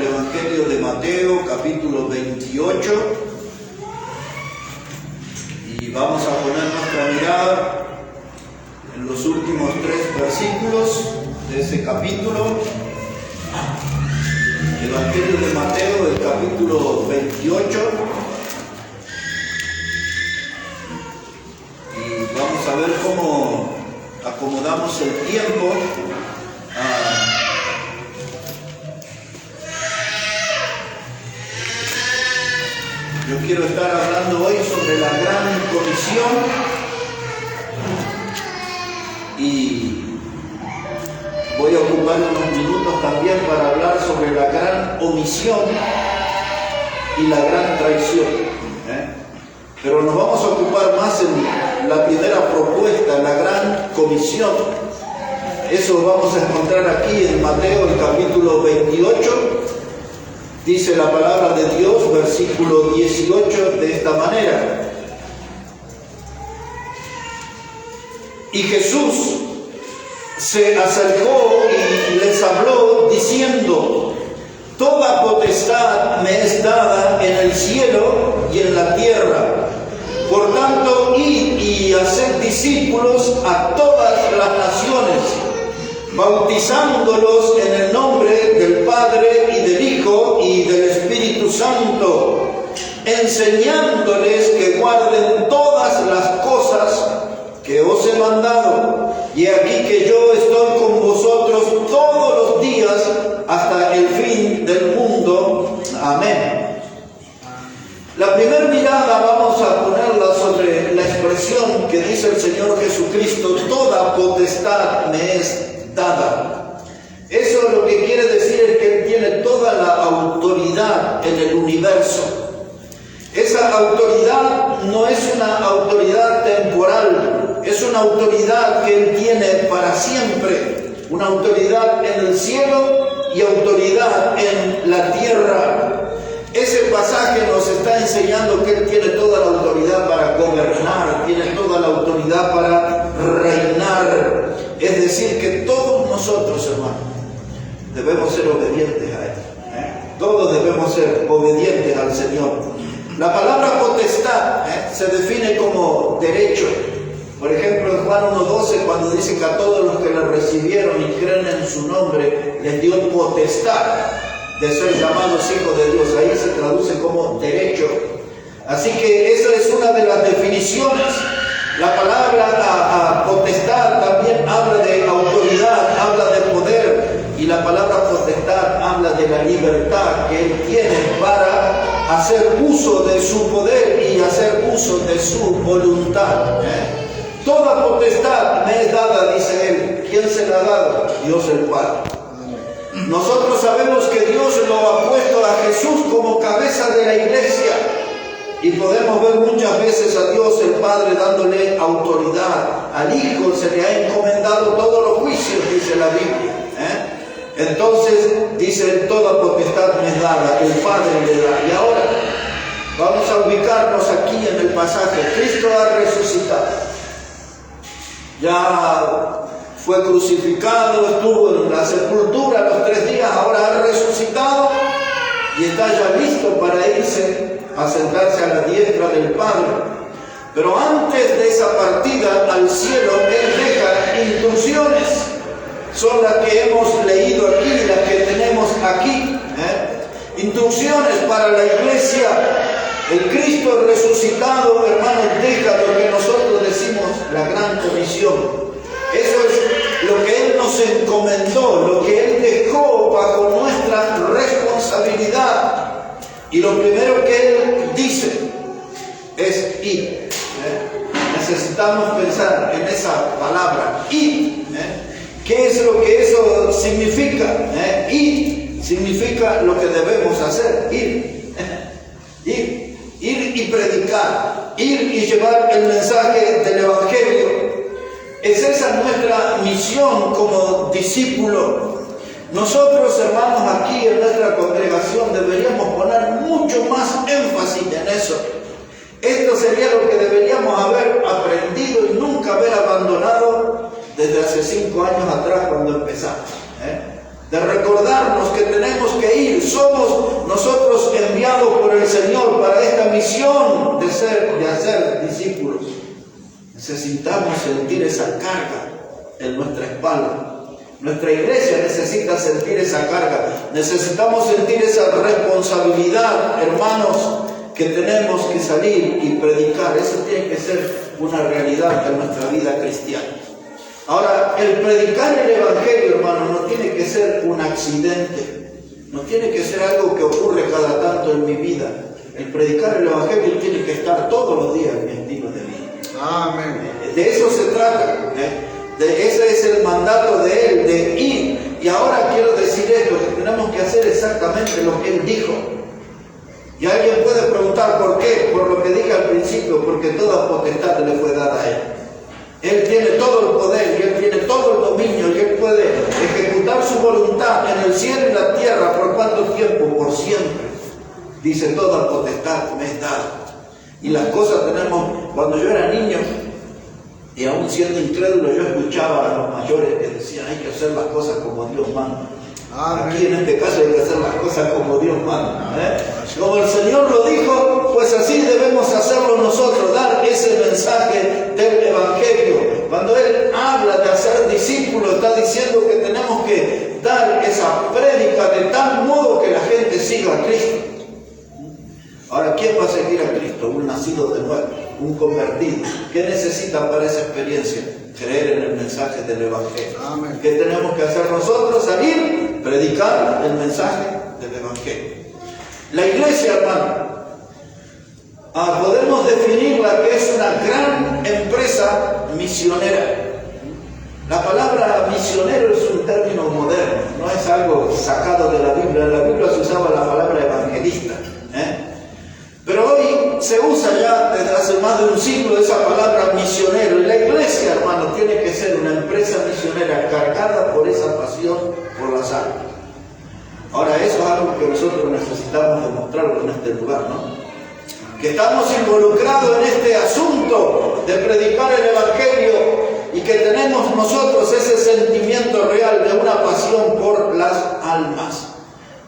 el Evangelio de Mateo, capítulo 28, y vamos a poner nuestra mirada en los últimos 3 versículos de ese capítulo. Evangelio de Mateo, el capítulo 28, y vamos a ver cómo acomodamos el tiempo. Yo quiero estar hablando hoy sobre la gran comisión y voy a ocupar unos minutos también para hablar sobre la gran omisión y la gran traición. Pero nos vamos a ocupar más en la primera propuesta, la gran comisión. Eso vamos a encontrar aquí en Mateo, el capítulo 28. Dice la palabra de Dios, versículo 18, de esta manera. Y Jesús se acercó y les habló diciendo: toda potestad me es dada en el cielo y en la tierra. Por tanto, id y haced discípulos a todas las naciones, bautizándolos en el nombre del Padre y del Hijo y del Espíritu Santo, enseñándoles que guarden todas las cosas que os he mandado. Y aquí que yo estoy con vosotros todos los días hasta el fin del mundo. Amén. La primera mirada vamos a ponerla sobre la expresión que dice el Señor Jesucristo: toda potestad me es dada. Eso lo que quiere decir es que Él tiene toda la autoridad en el universo. Esa autoridad no es una autoridad temporal, es una autoridad que Él tiene para siempre, una autoridad en el cielo y autoridad en la tierra. Ese pasaje nos está enseñando que Él tiene toda la autoridad para gobernar, tiene toda la autoridad para reinar. Es decir, que todos nosotros, hermanos, debemos ser obedientes a Él. Todos debemos ser obedientes al Señor. La palabra potestad se define como derecho. Por ejemplo, en Juan 1:12, cuando dice que a todos los que le recibieron y creen en su nombre, les dio potestad de ser llamados hijos de Dios. Ahí se traduce como derecho. Así que esa es una de las definiciones. La palabra potestad también habla de autoridad, habla de poder, y la palabra potestad habla de la libertad que Él tiene para hacer uso de su poder y hacer uso de su voluntad. Toda potestad me es dada, dice Él. ¿Quién se la ha dado? Dios el Padre. Nosotros sabemos que Dios lo ha puesto a Jesús como cabeza de la iglesia. Y podemos ver muchas veces a Dios el Padre dándole autoridad. Al Hijo se le ha encomendado todos los juicios, dice la Biblia. Entonces, dice, toda potestad me es dada, el Padre le da. Y ahora, vamos a ubicarnos aquí en el pasaje. Cristo ha resucitado. Ya fue crucificado, estuvo en la sepultura los 3 días, ahora ha resucitado y está ya listo para irse a sentarse a la diestra del Padre. Pero antes de esa partida al cielo, Él deja instrucciones. Son las que hemos leído aquí, las que tenemos aquí. Instrucciones para la iglesia. El Cristo resucitado, hermanos, deja lo que nosotros decimos la gran comisión. Eso es lo que Él nos encomendó, lo que Él dejó bajo nuestra responsabilidad. Y lo primero que Él dice es ir. Necesitamos pensar en esa palabra, ir. ¿Qué es lo que eso significa? Ir significa lo que debemos hacer, ir. Ir y predicar, ir y llevar el mensaje del Evangelio. Es esa nuestra misión como discípulos. Nosotros, hermanos, aquí en nuestra congregación deberíamos poner mucho más énfasis en eso. Esto sería lo que deberíamos haber aprendido y nunca haber abandonado desde hace 5 años atrás cuando empezamos. De recordarnos que tenemos que ir, somos de hacer discípulos, necesitamos sentir esa carga en nuestra espalda. Nuestra iglesia necesita sentir esa carga. Necesitamos sentir esa responsabilidad, hermanos, que tenemos que salir y predicar. Eso tiene que ser una realidad de nuestra vida cristiana. Ahora, el predicar el Evangelio, hermano, no tiene que ser un accidente. No tiene que ser algo que ocurre cada tanto en mi vida. El predicar el Evangelio tiene que estar todos los días en mi estilo de vida. Amén. De eso se trata. Ese es el mandato de Él, de ir. Y ahora quiero decir esto, que tenemos que hacer exactamente lo que Él dijo. Y alguien puede preguntar por qué. Por lo que dije al principio, porque toda potestad le fue dada a Él. Él tiene todo el poder y Él tiene todo el dominio y Él puede ejecutar su voluntad en el cielo y la tierra. ¿Por cuánto tiempo? Por siempre. Dice, toda potestad me es dada. Y las cosas tenemos, cuando yo era niño, y aún siendo incrédulo, yo escuchaba a los mayores que decían, hay que hacer las cosas como Dios manda. Aquí en este caso hay que hacer las cosas como Dios manda. Como el Señor lo dijo, pues así debemos hacerlo nosotros, dar ese mensaje del Evangelio. Cuando Él habla de hacer discípulos, está diciendo que tenemos que dar esa prédica de tal modo que la gente siga a Cristo. Ahora, ¿quién va a seguir a Cristo? Un nacido de nuevo, un convertido. ¿Qué necesita para esa experiencia? Creer en el mensaje del Evangelio. Amén. ¿Qué tenemos que hacer nosotros? Salir, predicar el mensaje del Evangelio. La iglesia, hermano, podemos definirla que es una gran empresa misionera. La palabra misionero es un término moderno, no es algo sacado de la Biblia. En la Biblia se usaba la palabra evangelista. Pero hoy se usa ya desde hace más de un siglo esa palabra misionero. Y la iglesia, hermano, tiene que ser una empresa misionera cargada por esa pasión por las almas. Ahora, eso es algo que nosotros necesitamos demostrarlo en este lugar, ¿no? Que estamos involucrados en este asunto de predicar el Evangelio y que tenemos nosotros ese sentimiento real de una pasión por las almas.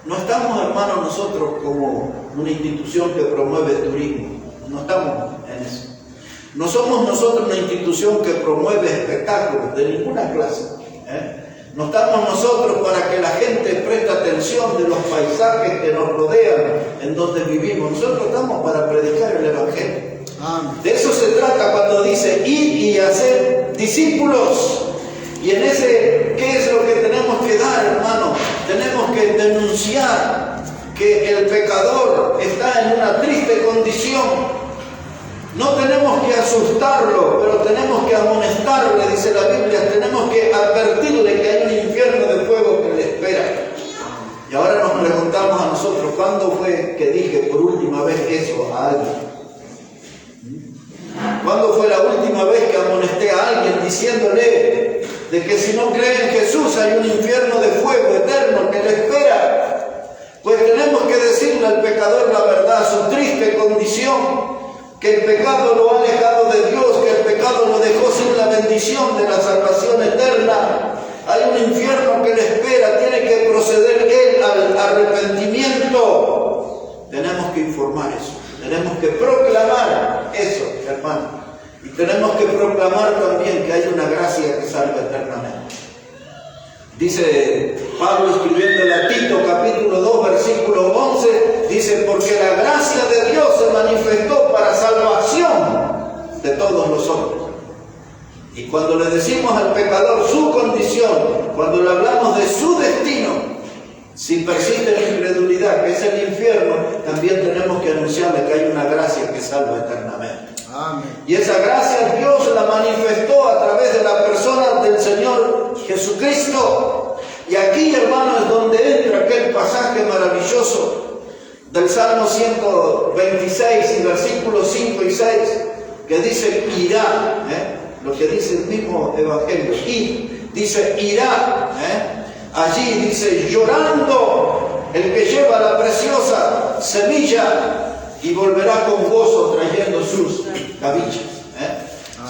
No estamos, hermanos, nosotros como una institución que promueve turismo. No estamos en eso. No somos nosotros una institución que promueve espectáculos de ninguna clase. No estamos nosotros para que la gente preste atención de los paisajes que nos rodean, en donde vivimos. Nosotros estamos para predicar el Evangelio. De eso se trata cuando dice ir y hacer discípulos. Y en ese, ¿qué es lo que tenemos que dar, hermano? Tenemos que denunciar que el pecador está en una triste condición. No tenemos que asustarlo, pero tenemos que amonestarle, dice la Biblia. Tenemos que advertirle que hay un infierno de fuego que le espera. Y ahora nos preguntamos a nosotros, ¿cuándo fue que dije por última vez eso a alguien? ¿Cuándo fue la última vez que amonesté a alguien diciéndole de que si no cree en Jesús hay un infierno de fuego eterno que le espera? Pues tenemos que decirle al pecador la verdad, su triste condición, que el pecado lo ha alejado de Dios, que el pecado lo dejó sin la bendición de la salvación eterna. Hay un infierno que le espera, tiene que proceder él al arrepentimiento. Tenemos que informar eso, tenemos que proclamar eso, hermano. Y tenemos que proclamar también que hay una gracia que salva eternamente. Dice Pablo escribiéndole a Tito, capítulo 2, versículo 11, dice, porque la gracia de Dios se manifestó para salvación de todos los hombres. Y cuando le decimos al pecador su condición, cuando le hablamos de su destino, si persiste en incredulidad, que es el infierno, también tenemos que anunciarle que hay una gracia que salva eternamente. Amén. Y esa gracia Dios la manifestó a través de la persona del Señor Jesucristo. Y aquí, hermano, es donde entra aquel pasaje maravilloso del Salmo 126 y versículos 5 y 6, que dice irá, lo que dice el mismo Evangelio, y dice irá, allí dice llorando el que lleva la preciosa semilla y volverá con gozo trayendo sus gavillas.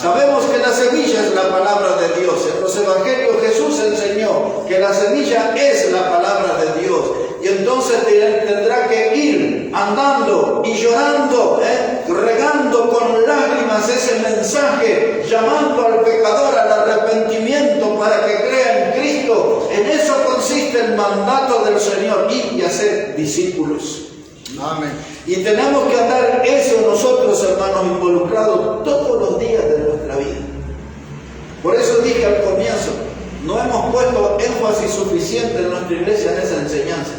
Sabemos que la semilla es la palabra de Dios. En los evangelios Jesús enseñó que la semilla es la palabra de Dios. Y entonces tendrá que ir andando y llorando regando con lágrimas ese mensaje, llamando al pecador al arrepentimiento para que crea en Cristo. En eso consiste el mandato del Señor, ir y hacer discípulos. Amén. Y tenemos que andar eso nosotros, hermanos, involucrados todos los días de nuestra vida. Por eso dije al comienzo, no hemos puesto énfasis suficiente en nuestra iglesia en esa enseñanza.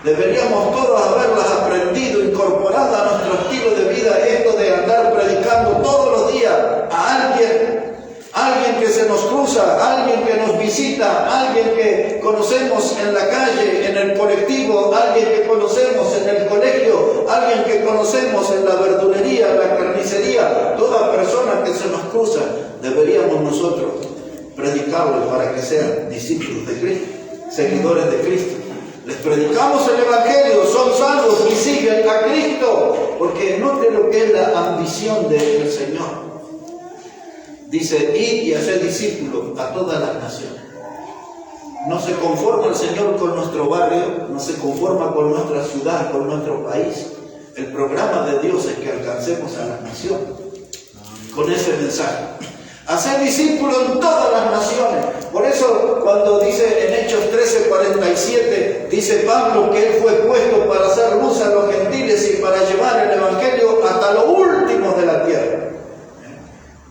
Deberíamos todos haberlas aprendido, incorporado a nuestro estilo de vida, esto de andar predicando todos los días a alguien que se nos cruza, alguien que nos visita, alguien que conocemos en la calle, en el colectivo, alguien que conocemos en el colegio, alguien que conocemos en la verdulería, en la carnicería. Toda persona que se nos cruza, deberíamos nosotros predicarles para que sean discípulos de Cristo, seguidores de Cristo. Les predicamos el Evangelio, son salvos y siguen a Cristo, porque note lo que es la ambición del Señor. Dice, id y haced discípulos a todas las naciones. No se conforma el Señor con nuestro barrio, no se conforma con nuestra ciudad, con nuestro país. El programa de Dios es que alcancemos a las naciones con ese mensaje. Hacer discípulos en todas las naciones. Por eso cuando dice en Hechos 13:47, dice Pablo que él fue puesto para hacer luz a los gentiles y para llevar el Evangelio hasta lo último de la tierra.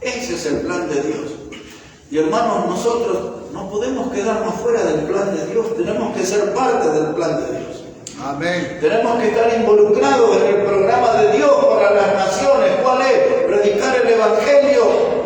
Ese es el plan de Dios. Y hermanos, nosotros no podemos quedarnos fuera del plan de Dios. Tenemos que ser parte del plan de Dios. Amén. Tenemos que estar involucrados en el programa de Dios para las naciones. ¿Cuál es? Predicar el Evangelio.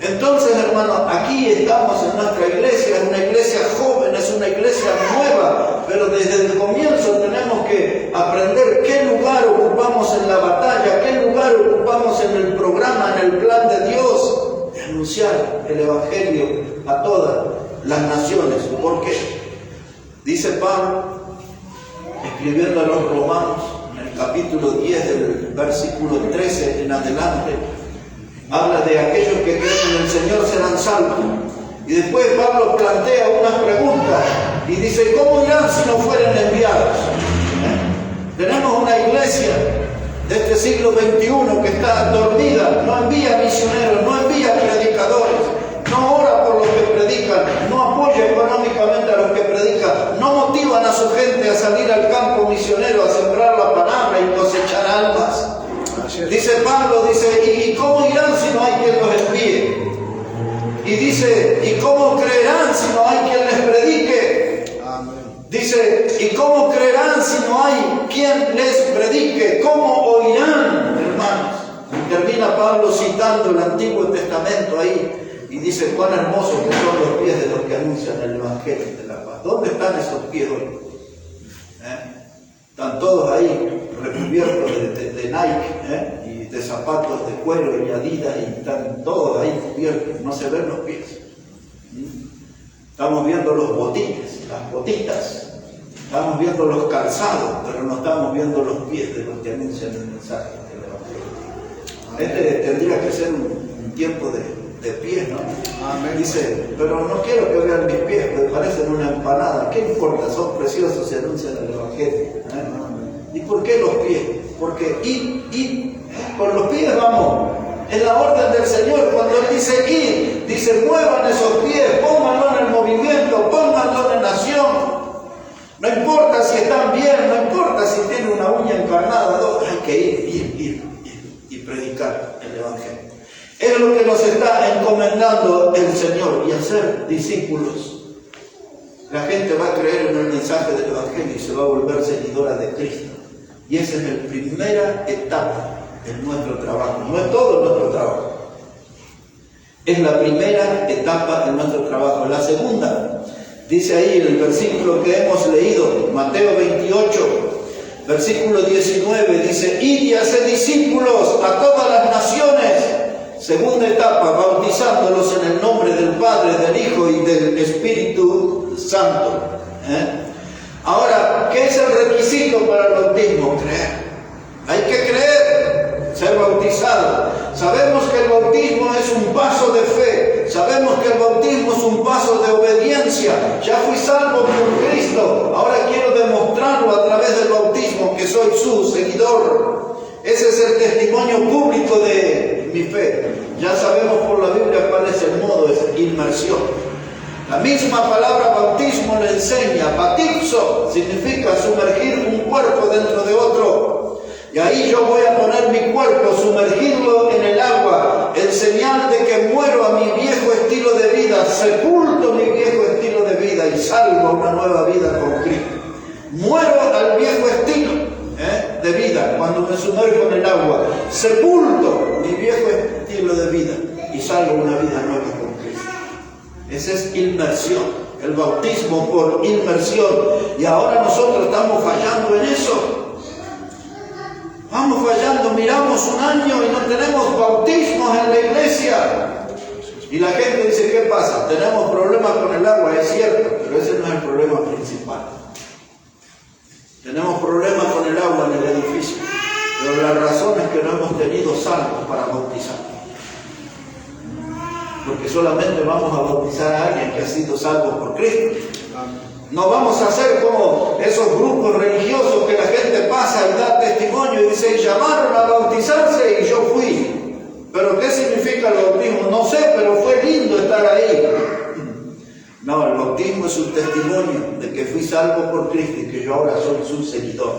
Entonces, hermanos, aquí estamos en nuestra iglesia, es una iglesia joven, es una iglesia nueva, pero desde el comienzo tenemos que aprender qué lugar ocupamos en la batalla, qué lugar ocupamos en el programa, en el plan de Dios, de anunciar el Evangelio a todas las naciones. ¿Por qué? Dice Pablo, escribiendo a los romanos, en el capítulo 10 del versículo 13 en adelante, habla de aquellos que creen en el Señor serán salvos. Y después Pablo plantea unas preguntas y dice, ¿cómo irán si no fueren enviados? Tenemos una iglesia de este siglo XXI que está dormida, no envía misioneros, no envía predicadores, no ora por los que predican, no apoya económicamente a los que predican, no motivan a su gente a salir al campo misionero, a sembrar la palabra y cosechar almas. Dice Pablo, dice, ¿y cómo irán si no hay quien los envíe? Y dice, ¿y cómo creerán si no hay quien les predique? Amén. Dice, ¿y cómo creerán si no hay quien les predique? ¿Cómo oirán, hermanos? Y termina Pablo citando el Antiguo Testamento ahí y dice, cuán hermosos que son los pies de los que anuncian el Evangelio de la paz. ¿Dónde están esos pies hoy? Están todos ahí recubiertos de Nike, y de zapatos de cuero y Adidas, y están todos ahí cubiertos, no se ven los pies. Estamos viendo los botines, las botitas, estamos viendo los calzados, pero no estamos viendo los pies de los que anuncian el mensaje del Evangelio. Tendría que ser un tiempo de pies, ¿no? Amén. Dice, pero no quiero que vean mis pies, me parecen una empanada. ¿Qué importa? Son preciosos y anuncian el Evangelio. ¿Y por qué los pies? Porque ir, con los pies vamos. Es la orden del Señor. Cuando Él dice ir, dice muevan esos pies, pónganlo en el movimiento, pónganlo en acción. No importa si están bien, no importa si tienen una uña encarnada, no, hay que ir y predicar el Evangelio. Es lo que nos está encomendando el Señor, y hacer discípulos. La gente va a creer en el mensaje del Evangelio y se va a volver seguidora de Cristo. Y esa es la primera etapa en nuestro trabajo. No es todo nuestro trabajo. Es la primera etapa de nuestro trabajo. La segunda, dice ahí en el versículo que hemos leído, Mateo 28, versículo 19, dice, id y haced discípulos a todas las naciones. Segunda etapa, bautizándolos en el nombre del Padre, del Hijo y del Espíritu Santo. Ahora, ¿qué es el requisito para el bautismo? Creer. Hay que creer, ser bautizado. Sabemos que el bautismo es un paso de fe. Sabemos que el bautismo es un paso de obediencia. Ya fui salvo por Cristo. Ahora quiero demostrarlo a través del bautismo que soy su seguidor. Ese es el testimonio público de mi fe. Ya sabemos por la Biblia cuál es el modo, es inmersión. La misma palabra bautismo le enseña. Batipso significa sumergir un cuerpo dentro de otro. Y ahí yo voy a poner mi cuerpo, sumergirlo en el agua, en señal de que muero a mi viejo estilo de vida, sepulto mi viejo estilo de vida y salgo a una nueva vida con Cristo. Muero al viejo estilo de vida cuando me sumerjo en el agua, sepulto mi viejo estilo de vida y salgo a una vida nueva con Cristo. Esa es inmersión, el bautismo por inmersión. Y ahora nosotros estamos fallando en eso. Vamos fallando, miramos un año y no tenemos bautismos en la iglesia. Y la gente dice, ¿qué pasa? Tenemos problemas con el agua, es cierto, pero ese no es el problema principal. Tenemos problemas con el agua en el edificio, pero la razón es que no hemos tenido salvos para bautizar. Porque solamente vamos a bautizar a alguien que ha sido salvo por Cristo. No vamos a hacer como esos grupos religiosos que la gente pasa y da testimonio y dice, llamaron a bautizarse y yo fui. ¿Pero qué significa el bautismo? No sé, pero fue lindo estar ahí. No, el bautismo es un testimonio de que fui salvo por Cristo y que yo ahora soy su seguidor,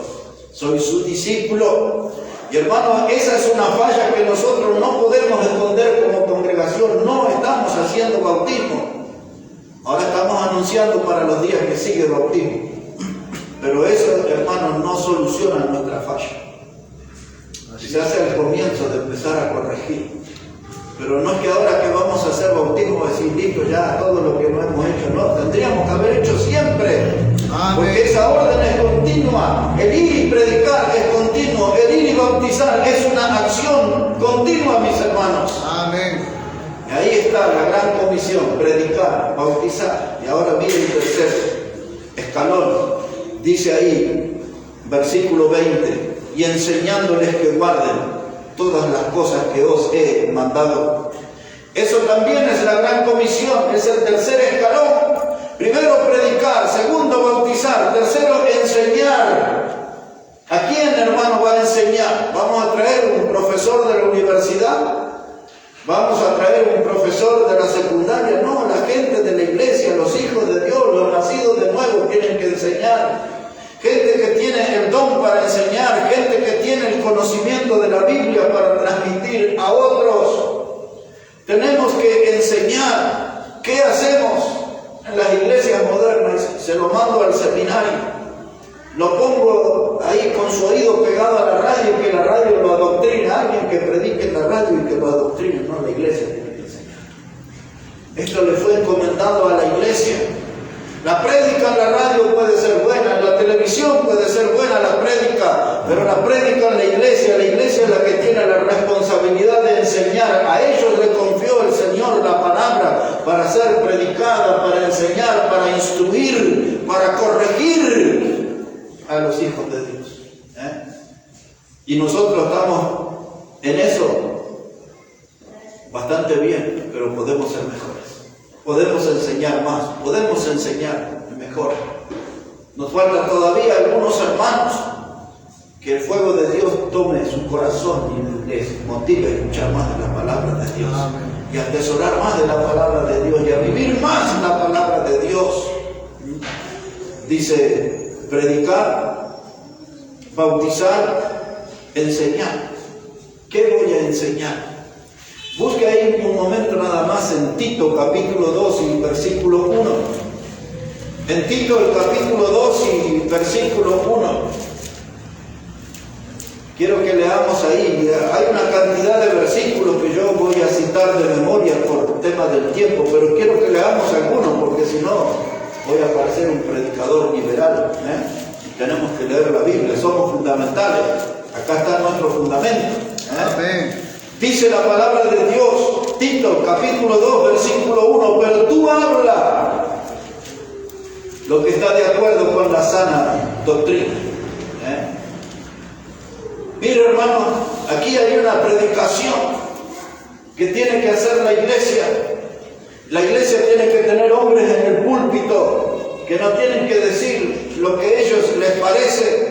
soy su discípulo. Y hermano, esa es una falla que nosotros no podemos esconder como congregación. No estamos haciendo bautismo. Ahora estamos anunciando para los días que sigue el bautismo. Pero eso, hermanos, no soluciona nuestra falla. Se hace el comienzo de empezar a corregir. Pero no es que ahora que vamos a hacer bautismo decir listo ya todo lo que no hemos hecho. No, tendríamos que haber hecho siempre. Amén. Porque esa orden es continua. El ir y predicar es continuo. El ir y bautizar es una acción continua, mis hermanos. Amén. Y ahí está la gran comisión, predicar, bautizar. Y ahora miren el tercer escalón. Dice ahí, versículo 20, y enseñándoles que guarden todas las cosas que os he mandado. Eso también es la gran comisión, es el tercer escalón. Primero predicar, segundo bautizar, tercero enseñar. ¿A quién, hermano, va a enseñar? ¿Vamos a traer un profesor de la universidad? ¿Vamos a traer un profesor de la secundaria? No, la gente de la iglesia, los hijos de Dios, los nacidos de nuevo tienen que enseñar. Gente que tiene el don para enseñar, gente que tiene el conocimiento de la Biblia para transmitir a otros. Tenemos que enseñar. ¿Qué hacemos en las iglesias modernas? Se lo mando al seminario. Lo pongo ahí con su oído pegado a la radio y que la radio lo adoctrine. Alguien que predique en la radio y que lo adoctrine. No, la iglesia tiene que enseñar. Esto le fue encomendado a la iglesia. La prédica en la radio puede ser buena, en la televisión puede ser buena la prédica, pero la prédica en la iglesia es la que tiene la responsabilidad de enseñar. A ellos le confió el Señor la palabra para ser predicada, para enseñar, para instruir, para corregir a los hijos de Dios. Y nosotros estamos en eso bastante bien, pero podemos ser mejores. Podemos enseñar más, podemos enseñar mejor. Nos faltan todavía algunos hermanos que el fuego de Dios tome su corazón y les motive a escuchar más de la palabra de Dios. Amén. Y a atesorar más de la palabra de Dios y a vivir más la palabra de Dios. Dice, predicar, bautizar, enseñar. ¿Qué voy a enseñar? Busque ahí un momento nada más en Tito capítulo 2 y versículo 1. En Tito el capítulo 2 y versículo 1. Quiero que leamos ahí. Hay una cantidad de versículos que yo voy a citar de memoria por tema del tiempo, pero quiero que leamos algunos porque si no voy a parecer un predicador liberal. Tenemos que leer la Biblia, somos fundamentales. Acá está nuestro fundamento. Amén. Dice la palabra de Dios, Tito, capítulo 2, versículo 1, pero tú habla lo que está de acuerdo con la sana doctrina. Mire, hermano, aquí hay una predicación que tiene que hacer la iglesia. La iglesia tiene que tener hombres en el púlpito que no tienen que decir lo que a ellos les parece.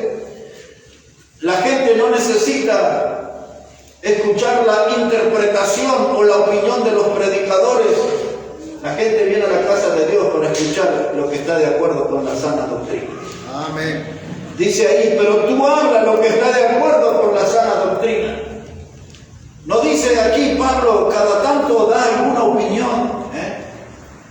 La gente no necesita escuchar la interpretación o la opinión de los predicadores. La gente viene a la casa de Dios para escuchar lo que está de acuerdo con la sana doctrina. Amén. Dice ahí, pero tú habla lo que está de acuerdo con la sana doctrina. No dice aquí Pablo, cada tanto da alguna opinión,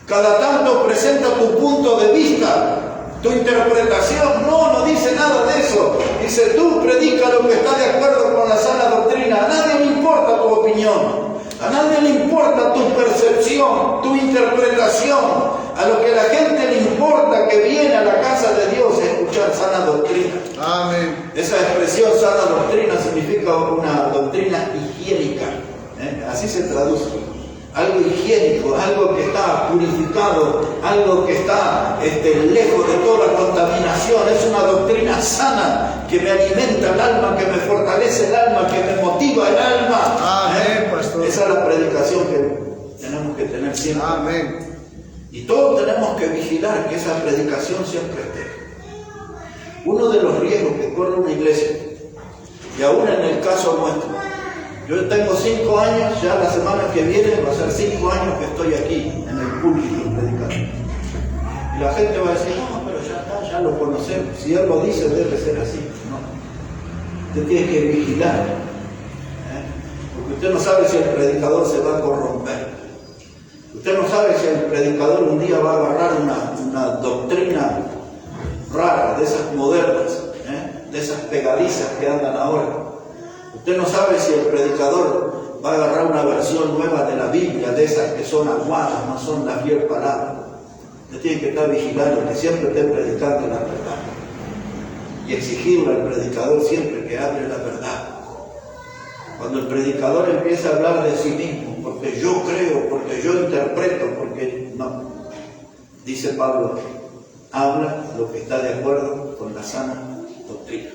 cada tanto presenta tu punto de vista, tu interpretación. No dice nada de eso. Dice, tú predica lo que está de acuerdo con la sana doctrina. A nadie le importa tu opinión. A nadie le importa tu percepción, tu interpretación. A lo que la gente le importa que viene a la casa de Dios es escuchar sana doctrina. Amén. Esa expresión sana doctrina significa una doctrina higiénica. Así se traduce. Algo higiénico, algo que está purificado, algo que está lejos de toda contaminación. Es una doctrina sana que me alimenta el alma, que me fortalece el alma, que me motiva el alma. Amén, pastor. Esa es la predicación que tenemos que tener siempre. Amén. Y todos tenemos que vigilar que esa predicación siempre esté. Uno de los riesgos que corre una iglesia, y aún en el caso nuestro, yo tengo 5 años, ya la semana que viene va a ser 5 años que estoy aquí, en el púlpito predicando. Y la gente va a decir, no, pero ya lo conocemos, si él lo dice debe ser así. No, usted tiene que vigilar, porque usted no sabe si el predicador se va a corromper. Usted no sabe si el predicador un día va a agarrar una doctrina rara, de esas modernas, de esas pegadizas que andan ahora. Usted no sabe si el predicador va a agarrar una versión nueva de la Biblia, de esas que son aguadas, no son la fiel palabra. Usted tiene que estar vigilando que siempre esté predicando la verdad y exigirle al predicador siempre que hable la verdad. Cuando el predicador empieza a hablar de sí mismo, porque yo creo, porque yo interpreto, porque no, dice Pablo, habla lo que está de acuerdo con la sana doctrina.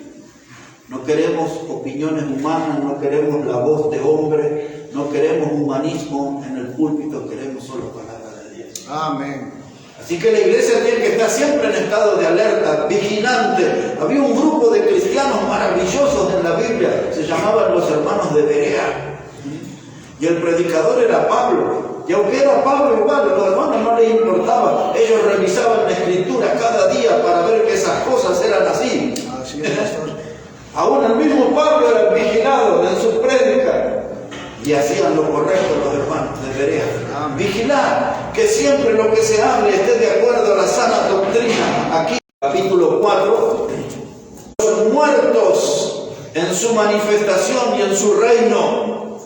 No queremos opiniones humanas, no queremos la voz de hombre, no queremos humanismo en el púlpito, queremos solo palabra de Dios. Amén. Así que la iglesia tiene que estar siempre en estado de alerta, vigilante. Había un grupo de cristianos maravillosos en la Biblia, se llamaban los hermanos de Berea. Y el predicador era Pablo. Y aunque era Pablo igual, a los hermanos no les importaba. Ellos revisaban la escritura cada día para ver que esas cosas eran así. Así es, pastor. Aún el mismo Pablo era vigilado en su prédica. Y hacían lo correcto los hermanos de Berea. Vigilar que siempre lo que se hable esté de acuerdo a la sana doctrina. Aquí, capítulo 4, los muertos en su manifestación y en su reino.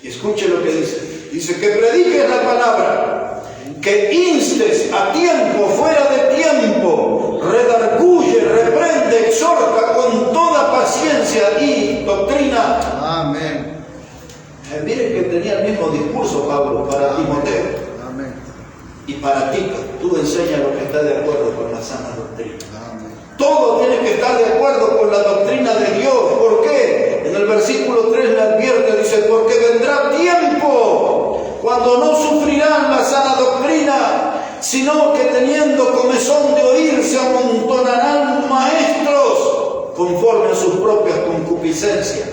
Y escuche lo que dice. Dice que prediques la palabra, que instes a tiempo, fuera de tiempo, redarguye, reprende, exhorta con toda paciencia y doctrina. Amén. Miren que tenía el mismo discurso Pablo para Timoteo. Amén. Y para Tito, tú enseñas lo que está de acuerdo con la sana doctrina. Amén. Todo tiene que estar de acuerdo con la doctrina de Dios. ¿Por qué? En el versículo 3 le advierte, dice, porque vendrá tiempo cuando no sufrirán la sana doctrina, sino que teniendo comezón de oír se amontonarán maestros conforme a sus propias concupiscencias.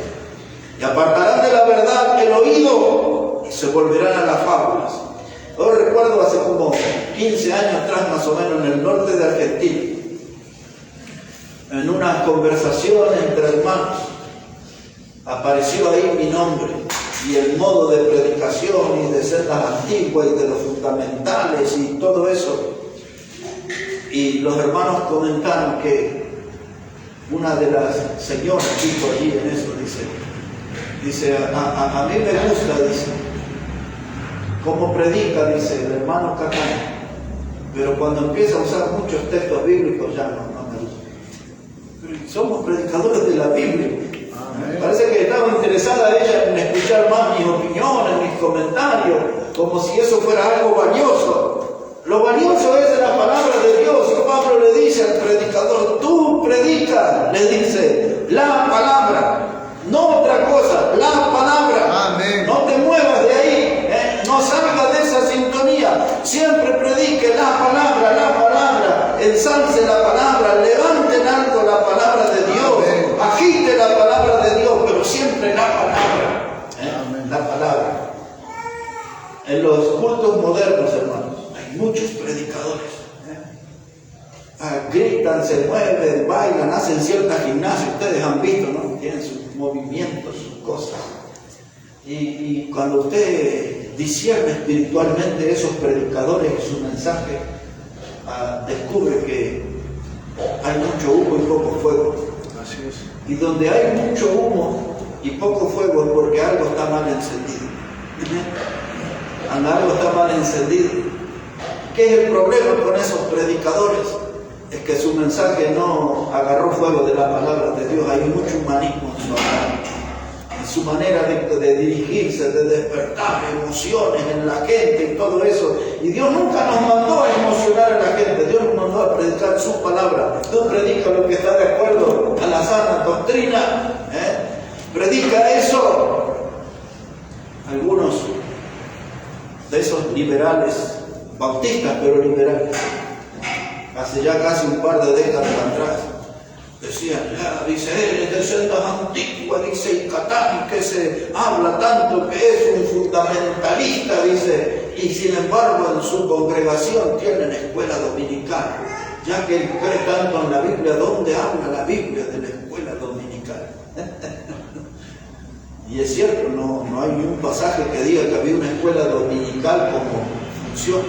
Y apartarán de la verdad el oído y se volverán a las fábulas. Yo recuerdo hace como 15 años atrás, más o menos, en el norte de Argentina, en una conversación entre hermanos, apareció ahí mi nombre y el modo de predicación y de ser las antiguas y de los fundamentales y todo eso. Y los hermanos comentaron que una de las señoras dijo allí en eso, dice, a mí me gusta, dice, como predica, dice el hermano Catán, pero cuando empieza a usar muchos textos bíblicos ya no me gusta. Somos predicadores de la Biblia. Amén. Parece que estaba interesada ella en escuchar más mis opiniones, mis comentarios, como si eso fuera algo valioso. Lo valioso es la palabra de Dios. Y Pablo le dice al predicador, tú predica, le dice, la palabra. No otra cosa, la palabra. Amén. No te muevas de ahí, no salgas de esa sintonía. Siempre predique la palabra, ensalce la palabra, levante en alto la palabra de Dios, Amén. agite la palabra de Dios En los cultos modernos, hermanos, hay muchos predicadores. Gritan, se mueven, bailan, hacen cierta gimnasia. Ustedes han visto, ¿no? Tienen sus movimientos, sus cosas. Y cuando usted discierne espiritualmente esos predicadores y su mensaje, descubre que hay mucho humo y poco fuego. Así es. Y donde hay mucho humo y poco fuego es porque algo está mal encendido. Algo está mal encendido. ¿Qué es el problema con esos predicadores? Es que su mensaje no agarró fuego de la palabra de Dios. Hay mucho humanismo en su hablar, en su manera de dirigirse, de despertar emociones en la gente y todo eso. Y Dios nunca nos mandó a emocionar a la gente. Dios nos mandó a predicar su palabra. Tú predica lo que está de acuerdo a la sana doctrina. Predica eso. Algunos de esos liberales, bautistas pero liberales, hace ya casi un par de décadas atrás, decían, ya, dice, él es de sendas antiguas, dice, y Catán, que se habla tanto que es un fundamentalista, dice, y sin embargo en su congregación tienen escuela dominical, ya que él cree tanto en la Biblia. ¿Dónde habla la Biblia de la escuela dominical? Y es cierto, no hay ni un pasaje que diga que había una escuela dominical como función.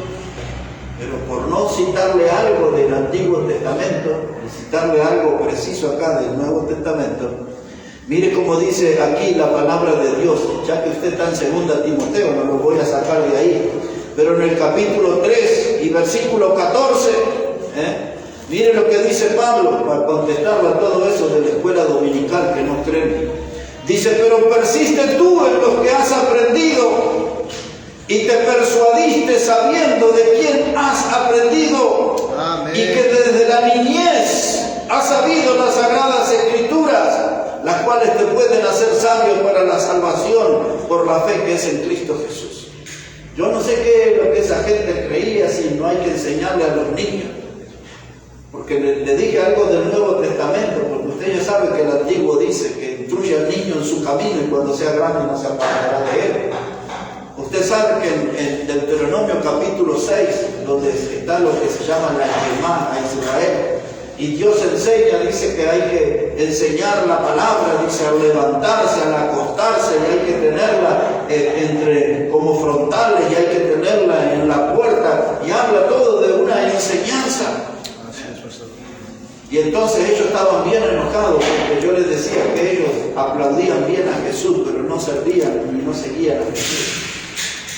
Pero por no citarle algo del Antiguo Testamento, y citarle algo preciso acá del Nuevo Testamento, mire cómo dice aquí la palabra de Dios, ya que usted está en 2 Timoteo, no lo voy a sacar de ahí, pero en el capítulo 3 y versículo 14, mire lo que dice Pablo para contestarle a todo eso de la escuela dominical que no creen. Dice, pero persiste tú en lo que has aprendido y te persuadiste sabiendo de quién has aprendido. Amén. Y que desde la niñez has sabido las sagradas escrituras, las cuales te pueden hacer sabio para la salvación por la fe que es en Cristo Jesús. Yo no sé qué es lo que esa gente creía, si no hay que enseñarle a los niños, porque le dije algo del Nuevo Testamento, porque usted ya sabe que el Antiguo dice que instruye al niño en su camino y cuando sea grande no se apartará de él. Usted sabe que en Deuteronomio capítulo 6, donde está lo que se llama la Shema a Israel, y Dios enseña, dice que hay que enseñar la palabra, dice al levantarse, al acostarse, y hay que tenerla como frontales, y hay que tenerla en la puerta, y habla todo de una enseñanza. Y entonces ellos estaban bien enojados porque yo les decía que ellos aplaudían bien a Jesús, pero no servían y no seguían a Jesús.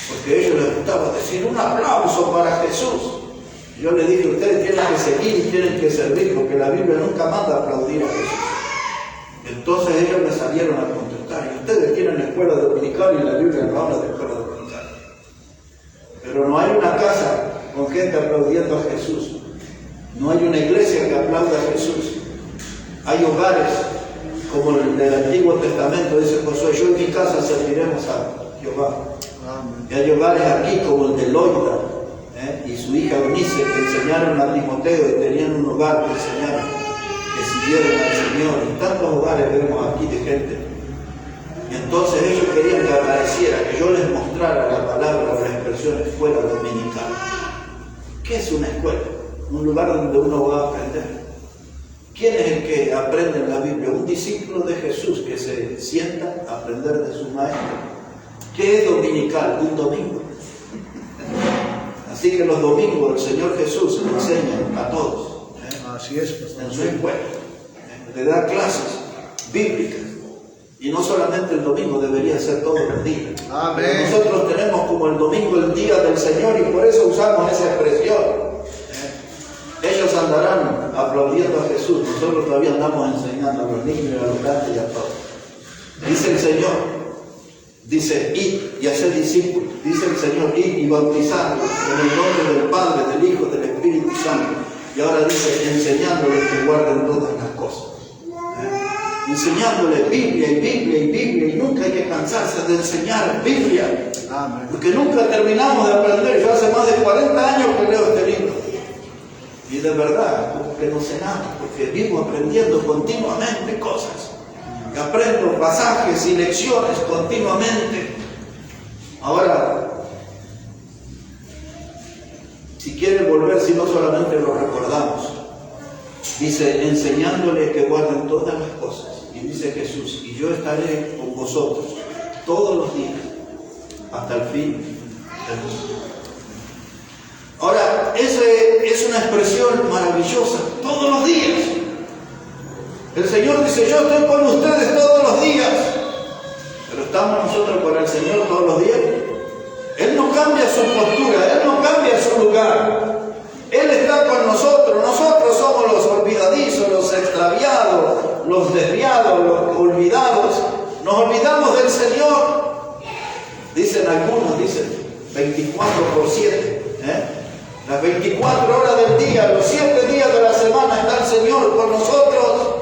Porque a ellos les gustaba decir un aplauso para Jesús. Yo les dije, ustedes tienen que seguir y tienen que servir, porque la Biblia nunca manda a aplaudir a Jesús. Entonces ellos me salieron a contestar, y ustedes tienen escuela dominical y la Biblia no habla de escuela dominical. Pero no hay una casa con gente aplaudiendo a Jesús. No hay una iglesia que aplaude a Jesús. Hay hogares como el del Antiguo Testamento, dice Josué, yo en mi casa serviremos a Jehová. Y hay hogares aquí como el de Loida y su hija Eunice, que enseñaron a Timoteo y tenían un hogar que enseñaron, que siguieron al Señor. Y tantos hogares vemos aquí de gente. Y entonces ellos querían que apareciera, que yo les mostrara la palabra o la expresión escuela dominical. ¿Qué es una escuela? Un lugar donde uno va a aprender. ¿Quién es el que aprende en la Biblia? Un discípulo de Jesús que se sienta a aprender de su maestro. ¿Qué es dominical? Un domingo. Así que los domingos el Señor Jesús le enseña a todos. Así es, pastor. En su escuela. Le da clases bíblicas. Y no solamente el domingo, debería ser todos los días. Amén. Nosotros tenemos como el domingo el día del Señor y por eso usamos esa expresión. Ellos andarán aplaudiendo a Jesús, nosotros todavía andamos enseñando a los niños, a los grandes y a todos. Dice el Señor, dice, id y haced discípulos. Dice el Señor, id y bautizadlos en el nombre del Padre, del Hijo, del Espíritu Santo. Y ahora dice, enseñándoles que guarden todas las cosas. Enseñándoles Biblia y Biblia y Biblia, y nunca hay que cansarse de enseñar Biblia. Amén. Porque nunca terminamos de aprender. Yo hace más de 40 años que leo este libro. Y de verdad, como que no sé nada, porque vivo aprendiendo continuamente cosas. Y aprendo pasajes y lecciones continuamente. Ahora, Si quiere volver, si no solamente lo recordamos. Dice, enseñándoles que guarden todas las cosas. Y dice Jesús, y yo estaré con vosotros todos los días, hasta el fin del mundo. Ahora, esa es una expresión maravillosa, todos los días. El Señor dice, yo estoy con ustedes todos los días. Pero ¿estamos nosotros con el Señor todos los días? Él no cambia su postura, Él no cambia su lugar. Él está con nosotros. Nosotros somos los olvidadizos, los extraviados, los desviados, los olvidados. Nos olvidamos del Señor. Dicen algunos, dicen 24/7. Las 24 horas del día, los 7 días de la semana está el Señor con nosotros.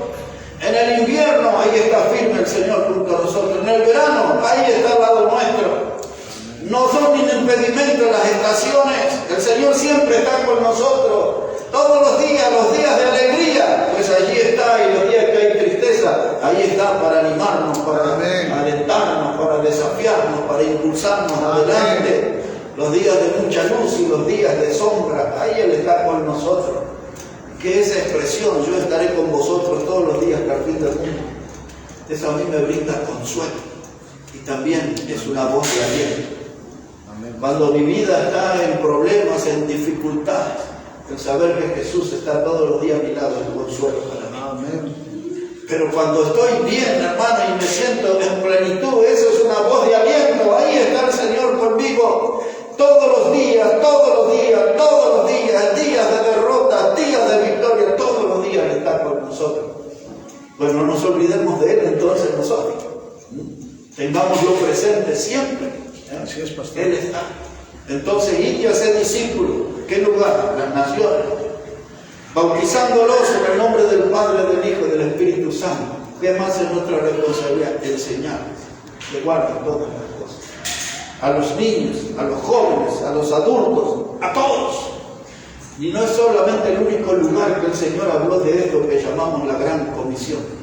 En el invierno, ahí está firme el Señor junto a nosotros. En el verano, ahí está al lado nuestro. No son un impedimento las estaciones. El Señor siempre está con nosotros. Todos los días de alegría, pues allí está. Y los días que hay tristeza, ahí está para animarnos, para alentarnos, para desafiarnos, para impulsarnos adelante. Los días de mucha luz y los días de sombra, ahí Él está con nosotros. Que esa expresión, yo estaré con vosotros todos los días hasta el fin del mundo, eso a mí me brinda consuelo. Y también es una voz de aliento. Cuando mi vida está en problemas, en dificultades, el saber que Jesús está todos los días a mi lado es consuelo para mí. Amén. Pero cuando estoy bien, hermano, y me siento en plenitud, eso es una voz de aliento. Ahí está el Señor conmigo todos los días, días de derrota, días de victoria, todos los días Él está con nosotros. Pues no nos olvidemos de Él entonces nosotros. Tengámoslo presente siempre. Así es, pastor. Él está. Entonces, id y haced discípulos. ¿Qué lugar? Las naciones. Bautizándolos en el nombre del Padre, del Hijo y del Espíritu Santo. ¿Qué más es nuestra responsabilidad? Enseñarles que guarden todas las cosas. A los niños, a los jóvenes, a los adultos, a todos. Y no es solamente el único lugar que el Señor habló de esto que llamamos la Gran Comisión.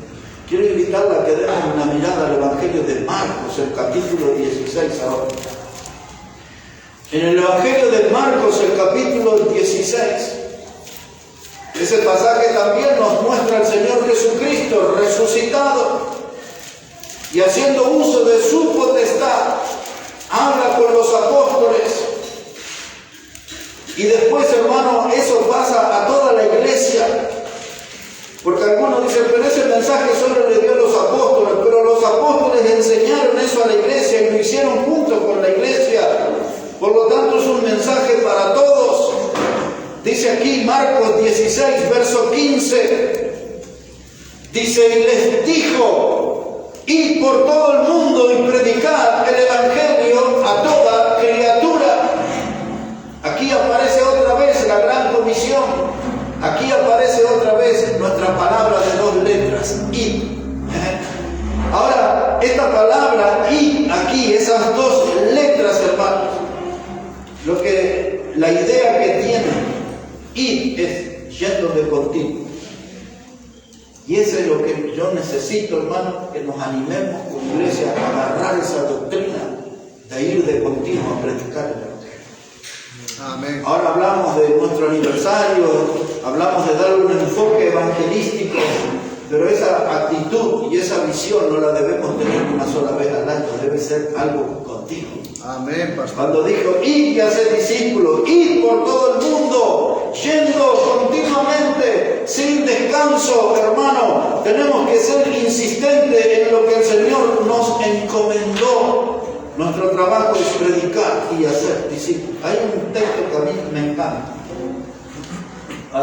Quiero invitarla a que demos una mirada al Evangelio de Marcos, el capítulo 16 ahora. En el Evangelio de Marcos, el capítulo 16, ese pasaje también nos muestra al Señor Jesucristo resucitado y haciendo uso de su potestad, habla con los apóstoles. Y después, hermano, eso pasa a toda la iglesia. Porque algunos dicen, pero ese mensaje solo le dio a los apóstoles, pero los apóstoles enseñaron eso a la iglesia y lo hicieron junto con la iglesia. Por lo tanto, es un mensaje para todos. Dice aquí Marcos 16, verso 15. Dice, y les dijo, id por todo el mundo y predicad el evangelio a toda criatura. Aquí aparece otra vez la gran comisión. Aquí aparece otra vez nuestra palabra de 2 letras, id. Ahora, esta palabra id aquí, esas 2 letras, hermanos, la idea que tiene id es yendo de continuo. Y eso es lo que yo necesito, hermano, que nos animemos como iglesia a agarrar esa doctrina de ir de continuo a predicar el evangelio. Amén. Ahora hablamos de nuestro aniversario, hablamos de dar un enfoque evangelístico, pero esa actitud y esa visión no la debemos tener una sola vez al año, debe ser algo continuo. Amén, pastor. Cuando dijo, id y haced discípulos, id por todo el mundo, yendo continuamente, sin descanso, hermano, tenemos que ser insistentes en lo que el Señor nos encomendó. Nuestro trabajo es predicar y hacer discípulos. Hay un texto que a mí me encanta.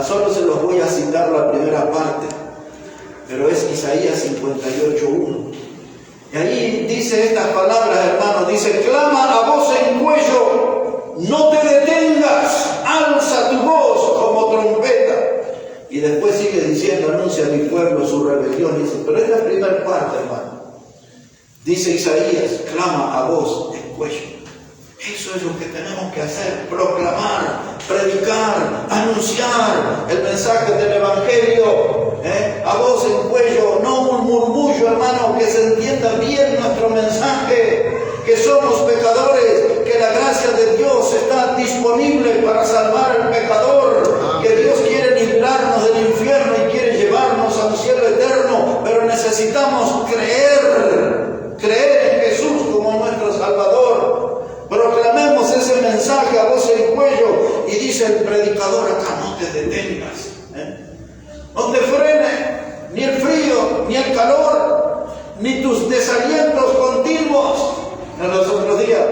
Solo se los voy a citar la primera parte, pero es Isaías 58:1. Y ahí dice estas palabras, hermanos, dice, clama a voz en cuello, no te detengas, alza tu voz como trompeta. Y después sigue diciendo, anuncia a mi pueblo su rebelión. Dice, pero es la primera parte, hermano. Dice Isaías, clama a voz en cuello. Eso es lo que tenemos que hacer, proclamar, predicar, anunciar el mensaje del Evangelio, a voz en cuello, no un murmullo, hermano, que se entienda bien nuestro mensaje, que somos pecadores, que la gracia de Dios está disponible para salvar al pecador, que Dios quiere librarnos del infierno y quiere llevarnos a un cielo eterno, pero necesitamos creer en Jesús como nuestro Salvador. Proclamemos ese mensaje a voz en cuello, y dice el predicador acá: no te detengas, no te frene ni el frío, ni el calor, ni tus desalientos continuos. En los otros días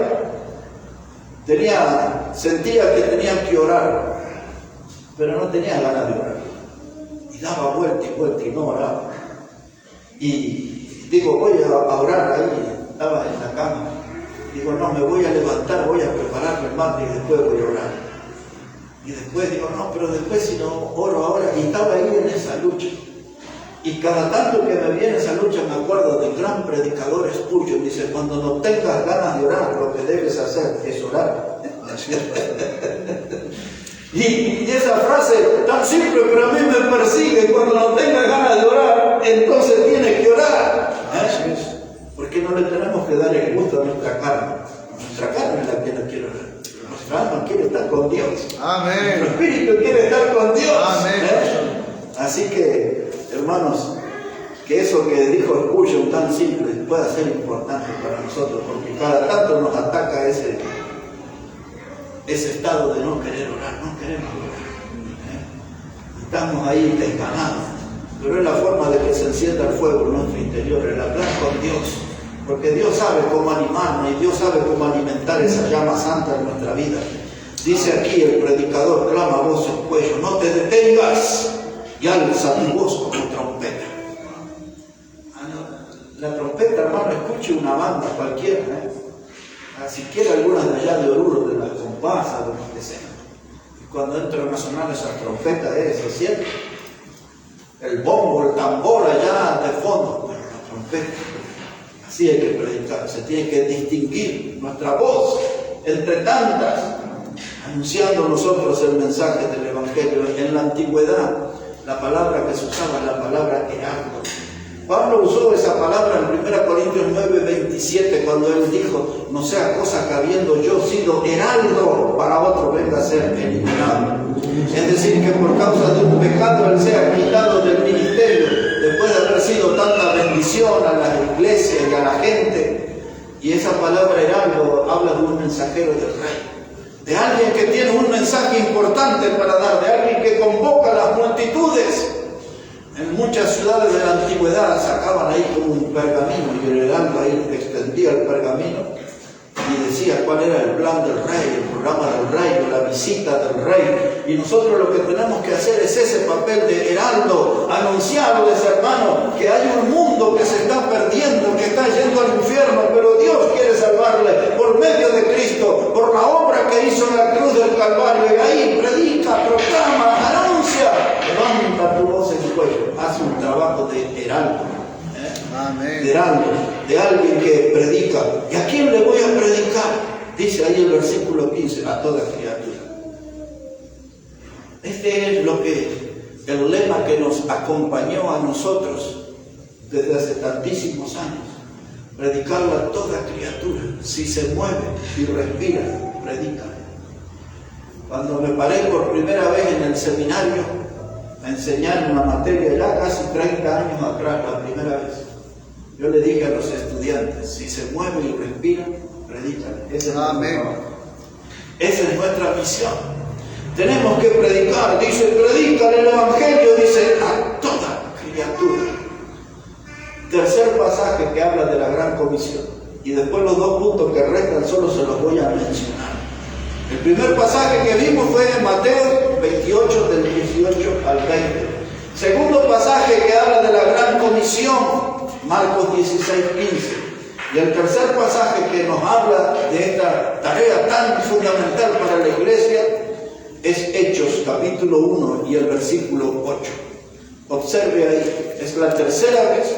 sentía que tenía que orar, pero no tenía ganas de orar, y daba vuelta y vuelta y no oraba. Y digo, voy a orar ahí, estaba en la cama. Digo, no, me voy a levantar, voy a prepararme el mate y después voy a orar. Y después digo, no, pero después si no oro ahora. Y estaba ahí en esa lucha. Y cada tanto que me viene esa lucha me acuerdo del gran predicador Spurgeon. Dice, cuando no tengas ganas de orar, lo que debes hacer es orar. Así es, pastor. Y esa frase tan simple, pero a mí me persigue. Cuando no tengas ganas de orar, entonces tienes que orar. Así es. Porque no le tenemos que dar el gusto a nuestra carne. Nuestra carne es la que no quiere orar. Nuestra alma quiere estar con Dios. Amén. Nuestro espíritu quiere estar con Dios. Amén. Así que, hermanos, que eso que dijo Spurgeon tan simple pueda ser importante para nosotros, porque cada tanto nos ataca ese estado de no querer orar, no queremos orar. Estamos ahí desganados, pero es la forma de que se encienda el fuego en nuestro interior, el hablar con Dios, porque Dios sabe cómo animarnos y Dios sabe cómo alimentar esa llama santa en nuestra vida. Dice aquí el predicador, clama a voz en cuello: no te detengas y alza tu voz como trompeta. La trompeta, hermano, escuche una banda cualquiera, siquiera algunas de allá de Oruro, de la compasa, de lo que sea. Cuando entra a sonar esa trompeta, se siente el bombo, el tambor allá de fondo. Bueno, la trompeta, así hay que predicar, se tiene que distinguir nuestra voz entre tantas, anunciando nosotros el mensaje del Evangelio. En la antigüedad, la palabra que se usaba es la palabra heraldo. Pablo usó esa palabra en 1 Corintios 9:27, cuando él dijo: no sea cosa que habiendo yo sido heraldo, para otro venga a ser eliminado. Es decir, que por causa de un pecado él sea quitado del ministerio, después de haber sido tanta bendición a la iglesia y a la gente. Y esa palabra heraldo habla de un mensajero del rey, de alguien que tiene un mensaje importante para dar, de alguien que convoca a las multitudes. En muchas ciudades de la antigüedad sacaban ahí como un pergamino, y el heraldo ahí extendía el pergamino y decía cuál era el plan del rey, el programa del rey, la visita del rey. Y nosotros lo que tenemos que hacer es ese papel de heraldo, anunciarles, hermanos, que hay un mundo que se está perdiendo, que está yendo al infierno, pero Dios quiere salvarle por medio de Cristo, por la obra que hizo en la cruz del Calvario. Y ahí predica, proclama, anuncia, levanta tu voz en cuello, hace un trabajo de heraldo. Amén. De heraldo, de alguien que predica. ¿Y a quién le voy a predicar? Dice ahí el versículo 15: a toda criatura. Este es el lema que nos acompañó a nosotros desde hace tantísimos años. Predicarlo a toda criatura. Si se mueve y respira, predica. Cuando me paré por primera vez en el seminario a enseñar una materia, ya casi 30 años atrás, la primera vez, yo le dije a los estudiantes: si se mueve y respira, predican. Amén. Esa es nuestra misión. Tenemos que predicar. Dice: predican el Evangelio, dice, a toda criatura. Tercer pasaje que habla de la gran comisión. Y después los dos puntos que restan solo se los voy a mencionar. El primer pasaje que vimos fue en Mateo 28, del 18 al 20. Segundo pasaje que habla de la gran comisión, Marcos 16, 15. Y el tercer pasaje que nos habla de esta tarea tan fundamental para la iglesia es Hechos, capítulo 1 y el versículo 8. Observe ahí, es la tercera vez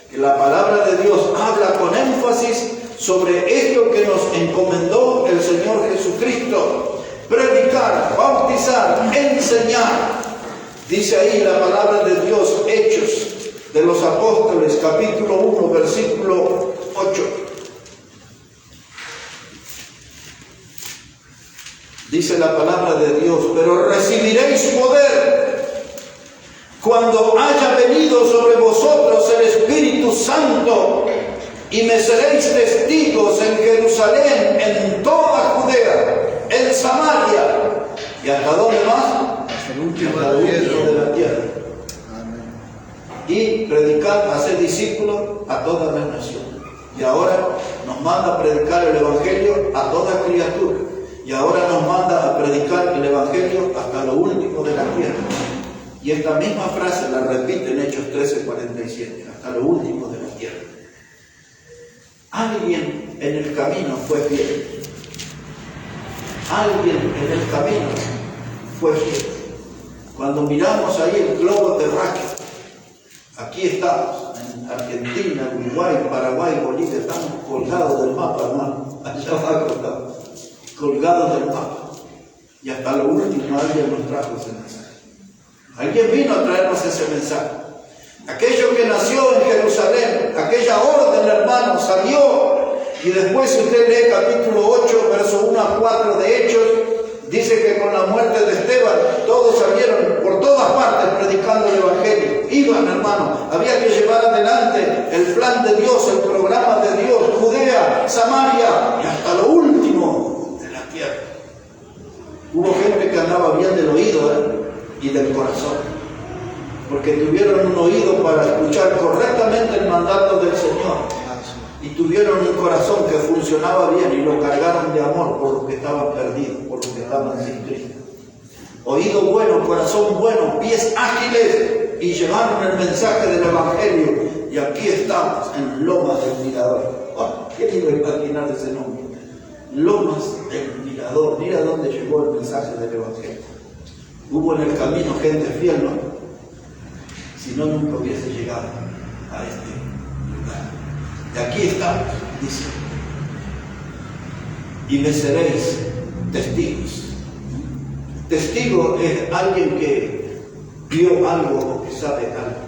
que la palabra de Dios habla con énfasis sobre esto que nos encomendó el Señor Jesucristo: predicar, bautizar, enseñar. Dice ahí la palabra de Dios, Hechos de los Apóstoles, capítulo 1, versículo 8. Dice la palabra de Dios, pero recibiréis poder cuando haya venido sobre vosotros el Espíritu Santo, y me seréis testigos en Jerusalén, en toda Judea, en Samaria, y hasta dónde más, Hasta el último hasta el último de la tierra. Amén. Y predicar, hacer discípulos a todas las naciones. Y ahora nos manda a predicar el Evangelio a toda criatura. Y ahora nos manda a predicar el Evangelio hasta lo último de la tierra. Y esta misma frase la repite en Hechos 13:47, hasta lo último de la tierra. Alguien en el camino fue fiel. Alguien en el camino fue fiel. Cuando miramos ahí el globo terráqueo, aquí estamos, en Argentina, Uruguay, Paraguay, Bolivia, estamos colgados del mapa, hermano. Allá abajo estamos, colgados del mapa. Y hasta lo último alguien nos trajo ese mensaje. Alguien vino a traernos ese mensaje. Aquello que nació en Jerusalén, aquella orden, hermano, salió. Y después, si usted lee capítulo 8, verso 1 a 4 de Hechos, dice que con la muerte de Esteban, todos salieron por todas partes predicando el Evangelio. Iban, hermano, había que llevar adelante el plan de Dios, el programa de Dios, Judea, Samaria y hasta lo último de la tierra. Hubo gente que andaba bien del oído y del corazón, porque tuvieron un oído para escuchar correctamente el mandato del Señor. Y tuvieron un corazón que funcionaba bien y lo cargaron de amor por los que estaban perdidos, por los que estaban sin Cristo. Oído bueno, corazón bueno, pies ágiles, y llevaron el mensaje del Evangelio. Y aquí estamos, en Lomas del Mirador. Oh, ¿quién iba a imaginar ese nombre? Lomas del Mirador. Mira dónde llegó el mensaje del Evangelio. Hubo en el camino gente fiel, ¿no? Si no, nunca hubiese llegado a este lugar. Y aquí estamos, dice, y me seréis testigos. Testigo es alguien que vio algo o que sabe algo.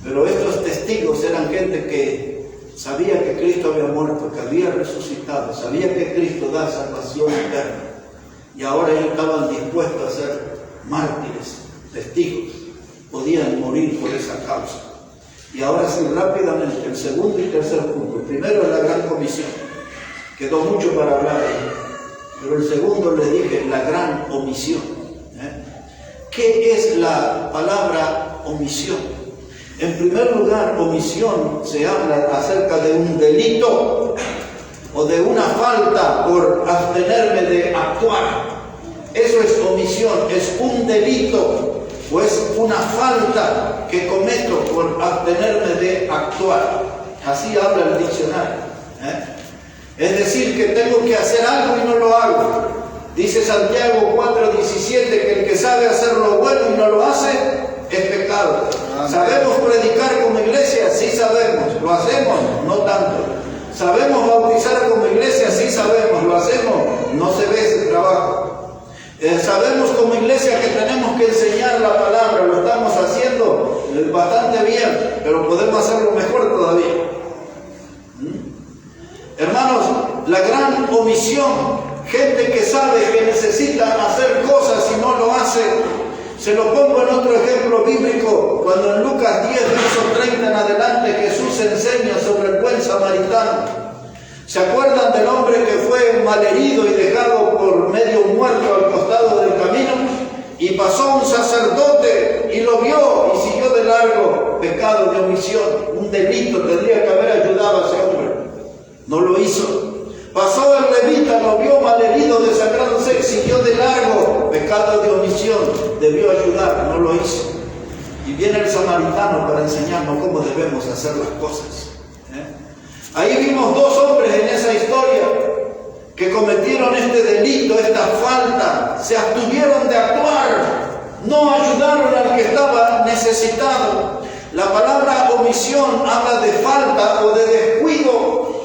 Pero estos testigos eran gente que sabía que Cristo había muerto, que había resucitado, sabía que Cristo da salvación eterna. Y ahora ellos estaban dispuestos a ser mártires, testigos. Podían morir por esa causa. Y ahora sí, rápidamente, el segundo y tercer punto. Primero es la gran comisión. Quedó mucho para hablar ahí. Pero el segundo le dije, la gran omisión. ¿Qué es la palabra omisión? En primer lugar, omisión se habla acerca de un delito o de una falta por abstenerme de actuar. Eso es omisión, es un delito. O es una falta que cometo por abstenerme de actuar. Así habla el diccionario. Es decir, que tengo que hacer algo y no lo hago. Dice Santiago 4:17 que el que sabe hacer lo bueno y no lo hace, es pecado. Amén. ¿Sabemos predicar como iglesia? Sí sabemos. ¿Lo hacemos? No tanto. ¿Sabemos bautizar como iglesia? Sí sabemos. ¿Lo hacemos? No se ve ese trabajo. Sabemos como iglesia que tenemos que enseñar la palabra, lo estamos haciendo bastante bien, pero podemos hacerlo mejor todavía. Hermanos, la gran omisión, gente que sabe que necesita hacer cosas y no lo hace. Se lo pongo en otro ejemplo bíblico, cuando en Lucas 10, verso 30 en adelante, Jesús enseña sobre el buen samaritano. ¿Se acuerdan del hombre que fue malherido y dejado por medio muerto al costado del camino? Y pasó un sacerdote y lo vio y siguió de largo. Pecado de omisión, un delito, tendría que haber ayudado a ese hombre. No lo hizo. Pasó el levita, lo vio malherido, desangrándose, siguió de largo. Pecado de omisión, debió ayudar, no lo hizo. Y viene el samaritano para enseñarnos cómo debemos hacer las cosas. Ahí vimos dos hombres en esa historia que cometieron este delito, esta falta, se abstuvieron de actuar, no ayudaron al que estaba necesitado. La palabra omisión habla de falta o de descuido.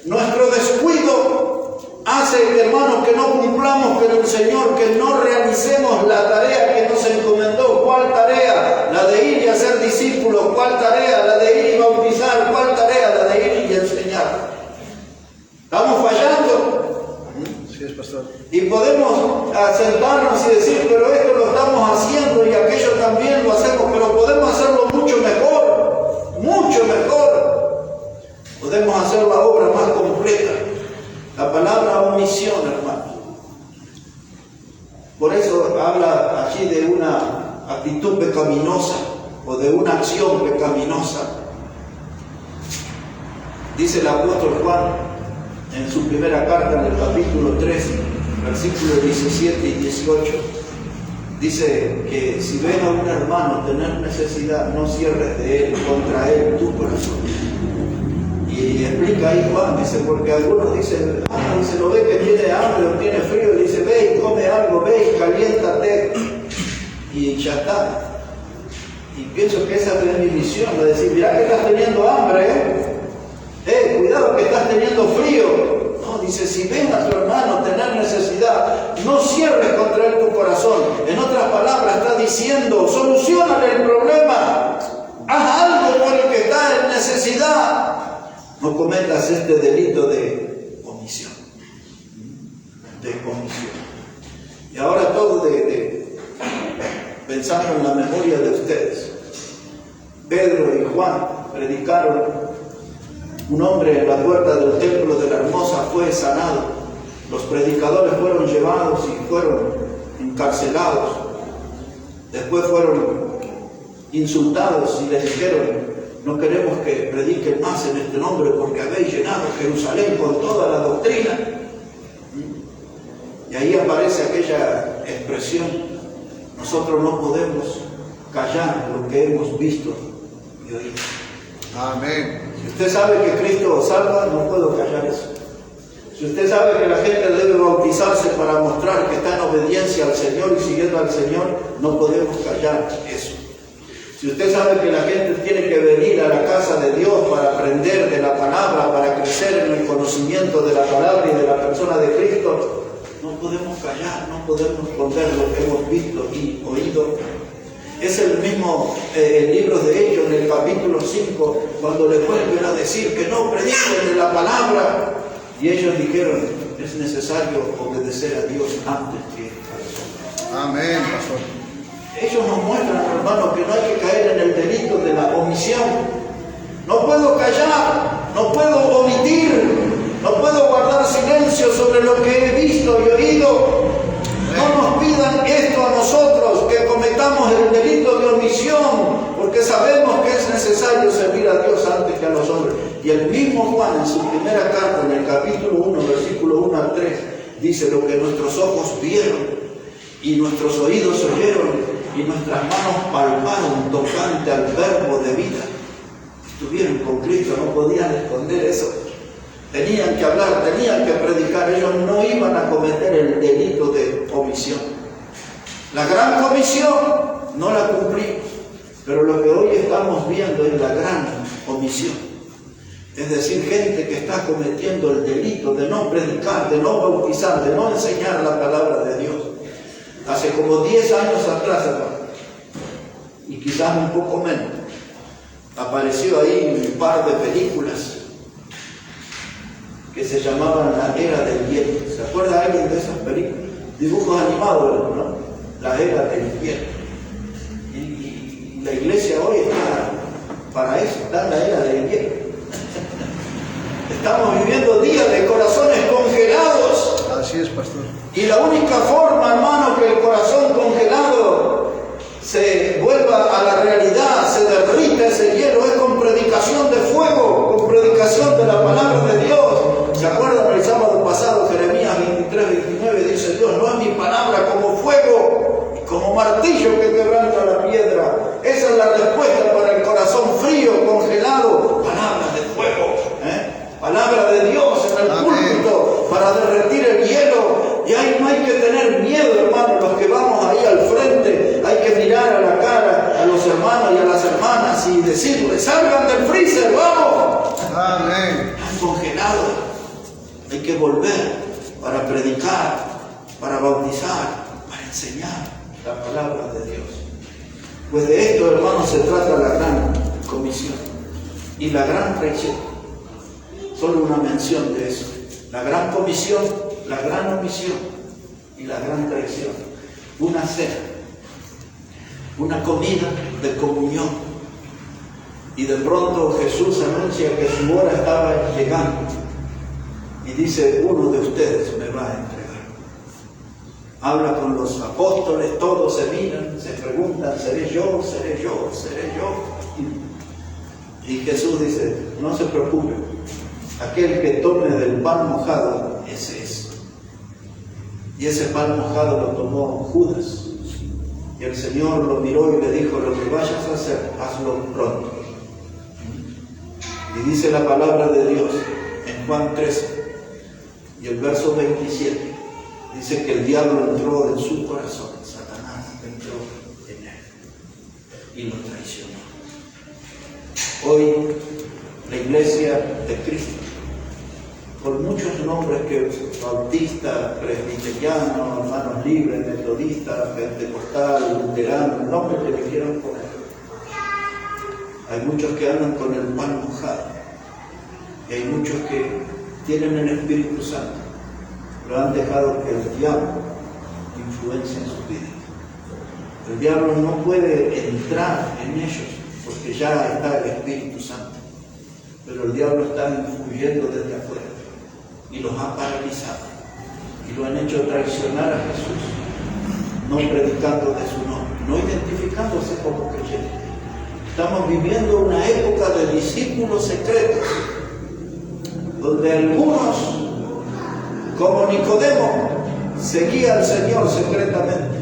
Nuestro descuido hace, hermanos, que no cumplamos con el Señor, que no realicemos la tarea que nos encomendó. ¿Cuál tarea? La de ir y hacer discípulos. ¿Cuál tarea? La de ir y bautizar. ¿Cuál tarea? La de ir y enseñar. ¿Estamos fallando? Sí, es, pastor. Y podemos sentarnos y decir, pero esto lo estamos haciendo y aquello también lo hacemos, pero podemos hacerlo mucho mejor, mucho mejor. Podemos hacer la obra más completa. La palabra omisión, hermano. Por eso habla allí de una actitud pecaminosa o de una acción pecaminosa. Dice el apóstol Juan en su primera carta, en el capítulo 3, versículos 17 y 18, dice que si ven a un hermano tener necesidad, no cierres de él, contra él tu corazón. Y explica ahí Juan, dice, porque algunos dicen, dice, lo ve que tiene hambre o tiene frío, y dice, ve y come algo, ve y caliéntate, y ya está. Y pienso que esa es mi misión, de decir, mirá que estás teniendo hambre, cuidado que estás teniendo frío. No, dice, si ven a tu hermano tener necesidad, no cierres contra él tu corazón. En otras palabras, está diciendo, solucionale el problema, haz algo por el que está en necesidad. No cometas este delito de omisión. De omisión. Y ahora todo pensando en la memoria de ustedes. Pedro y Juan predicaron. Un hombre en la puerta del templo de la Hermosa fue sanado. Los predicadores fueron llevados y fueron encarcelados. Después fueron insultados y les dijeron, no queremos que prediquen más en este nombre porque habéis llenado Jerusalén con toda la doctrina. Y ahí aparece aquella expresión, nosotros no podemos callar lo que hemos visto y oído. Amén. Si usted sabe que Cristo salva, no puedo callar eso. Si usted sabe que la gente debe bautizarse para mostrar que está en obediencia al Señor y siguiendo al Señor, no podemos callar eso. Si usted sabe que la gente tiene que venir a la casa de Dios para aprender de la palabra, para crecer en el conocimiento de la palabra y de la persona de Cristo, no podemos callar, no podemos esconder lo que hemos visto y oído. Es el mismo el libro de Hechos, en el capítulo 5, cuando le vuelven a decir que no prediquen de la palabra. Y ellos dijeron, es necesario obedecer a Dios antes que a los hombres. Amén, pastor. Ellos nos muestran, hermano, que no hay que caer en el delito de la omisión. No puedo callar, no puedo omitir, no puedo guardar silencio sobre lo que he visto y oído. No nos pidan esto a nosotros, que cometamos el delito de omisión, porque sabemos que es necesario servir a Dios antes que a los hombres. Y el mismo Juan, en su primera carta, en el capítulo 1, versículo 1 al 3, dice, lo que nuestros ojos vieron y nuestros oídos oyeron y nuestras manos palparon tocante al verbo de vida. Estuvieron con Cristo, no podían esconder eso. Tenían que hablar, tenían que predicar. Ellos no iban a cometer el delito de omisión. La gran comisión no la cumplimos, pero lo que hoy estamos viendo es la gran omisión. Es decir, gente que está cometiendo el delito de no predicar, de no bautizar, de no enseñar la palabra de Dios. Hace como 10 años atrás, hermano, y quizás un poco menos, apareció ahí un par de películas que se llamaban La Era del Hielo. ¿Se acuerda alguien de esas películas? Dibujos animados, ¿no? La Era del Hielo. Y la iglesia hoy está para eso, está en la Era del Hielo. Estamos viviendo días de corazones congelados. Así es, pastor. Y la única forma, hermano, que el corazón congelado se vuelva a la realidad, se derrita ese hielo, es con predicación de fuego, con predicación de la palabra de Dios. ¿Se acuerdan el sábado pasado, Jeremías 23-29, dice Dios, no es mi palabra como fuego, como martillo que quebranta la piedra? Esa es la respuesta para el corazón frío, congelado, palabra de fuego, palabra de Dios en el púlpito para derretir el hielo. Y ahí no hay que tener miedo, hermano, los que vamos ahí al frente, hay que mirar a la cara a los hermanos y a las hermanas y decirles, salgan del freezer, vamos. Amén. Están congelados. Hay que volver para predicar, para bautizar, para enseñar la palabra de Dios. Pues de esto, hermanos, se trata la gran comisión y la gran traición. Solo una mención de eso. La gran comisión la gran omisión y la gran traición. Una cena, una comida de comunión. Y de pronto Jesús anuncia que su hora estaba llegando. Y dice, uno de ustedes me va a entregar. Habla con los apóstoles, todos se miran, se preguntan, ¿seré yo? ¿Seré yo? ¿Seré yo? Y Jesús dice, no se preocupe, aquel que tome del pan mojado, ese es. Y ese pan mojado lo tomó Judas. Y el Señor lo miró y le dijo, lo que vayas a hacer, hazlo pronto. Y dice la palabra de Dios en Juan 13 y el verso 27. Dice que el diablo entró en su corazón, Satanás entró en él y lo traicionó. Hoy la iglesia de Cristo, por muchos nombres que bautista, presbiteriano, hermanos libres, metodista, pentecostal, luterano, el nombre que le quieran poner. Hay muchos que andan con el pan mojado y hay muchos que tienen el Espíritu Santo, pero han dejado que el diablo influencie en su vida. El diablo no puede entrar en ellos porque ya está el Espíritu Santo, pero el diablo está influyendo desde afuera y los ha paralizado y lo han hecho traicionar a Jesús, no predicando de su nombre, no identificándose como creyentes. Estamos viviendo una época de discípulos secretos, donde algunos, como Nicodemo, seguían al Señor secretamente.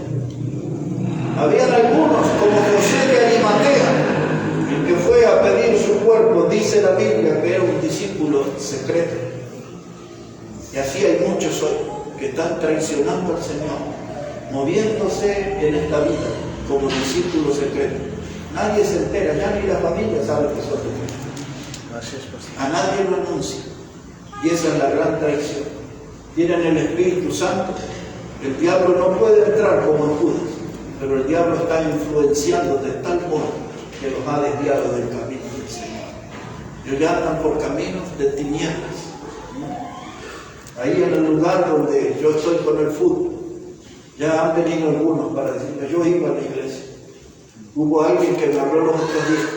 Habían algunos, como José de Arimatea, el que fue a pedir su cuerpo, dice la Biblia que era un discípulo secreto. Y así hay muchos hoy que están traicionando al Señor, moviéndose en esta vida como discípulos secretos. Nadie se entera, ya ni la familia sabe que son secretos. A nadie lo anuncia. Y esa es la gran traición. Tienen el Espíritu Santo. El diablo no puede entrar como en Judas, pero el diablo está influenciando de tal modo que los ha desviado del camino del Señor. Ellos ya andan por caminos de tinieblas. Ahí en el lugar donde yo estoy con el fútbol, ya han venido algunos para decirme, yo iba a la iglesia. Hubo alguien que me habló los otros días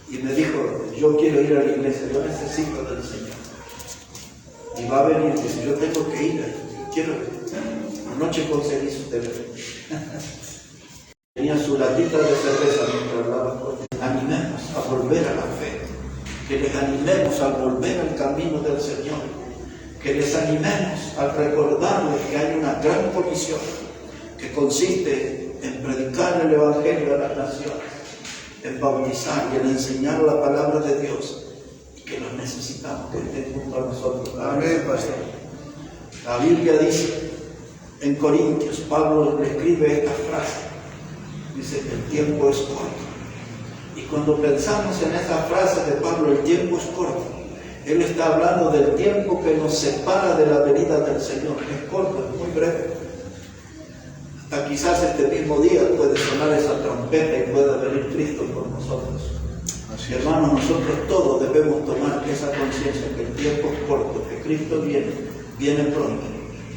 y me dijo, yo quiero ir a la iglesia, yo necesito del Señor. Y va a venir y dice, yo tengo que ir, quiero ir. Anoche conseguí su teléfono. Tenía su latita de cerveza mientras hablaba con él. Animemos a volver a la fe. Que les animemos a volver al camino del Señor. Que les animemos a recordarles que hay una gran comisión que consiste en predicar el Evangelio a las naciones, en bautizar y en enseñar la palabra de Dios, y que los necesitamos, que estén junto a nosotros. Amén, pastor. La Biblia dice en Corintios, Pablo le escribe esta frase, dice que el tiempo es corto. Y cuando pensamos en esa frase de Pablo, el tiempo es corto, él está hablando del tiempo que nos separa de la venida del Señor. Es corto, es muy breve. Hasta quizás este mismo día puede sonar esa trompeta y pueda venir Cristo por nosotros. Así es. Hermanos, nosotros todos debemos tomar esa conciencia que el tiempo es corto, que Cristo viene pronto.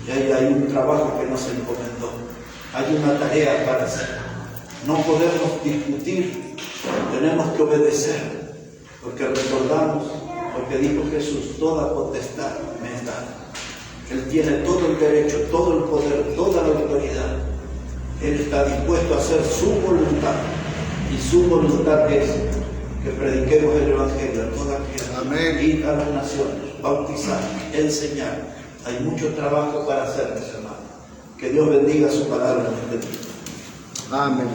Y ahí hay un trabajo que nos encomendó. Hay una tarea para hacer. No podemos discutir, tenemos que obedecer, porque recordamos lo que dijo Jesús, toda potestad me es dada. Él tiene todo el derecho, todo el poder, toda la autoridad. Él está dispuesto a hacer su voluntad, y su voluntad es que prediquemos el Evangelio a toda criatura, ir a las naciones, bautizar, enseñar. Hay mucho trabajo para hacer, mis hermanos. Que Dios bendiga su palabra en este tiempo. Amén.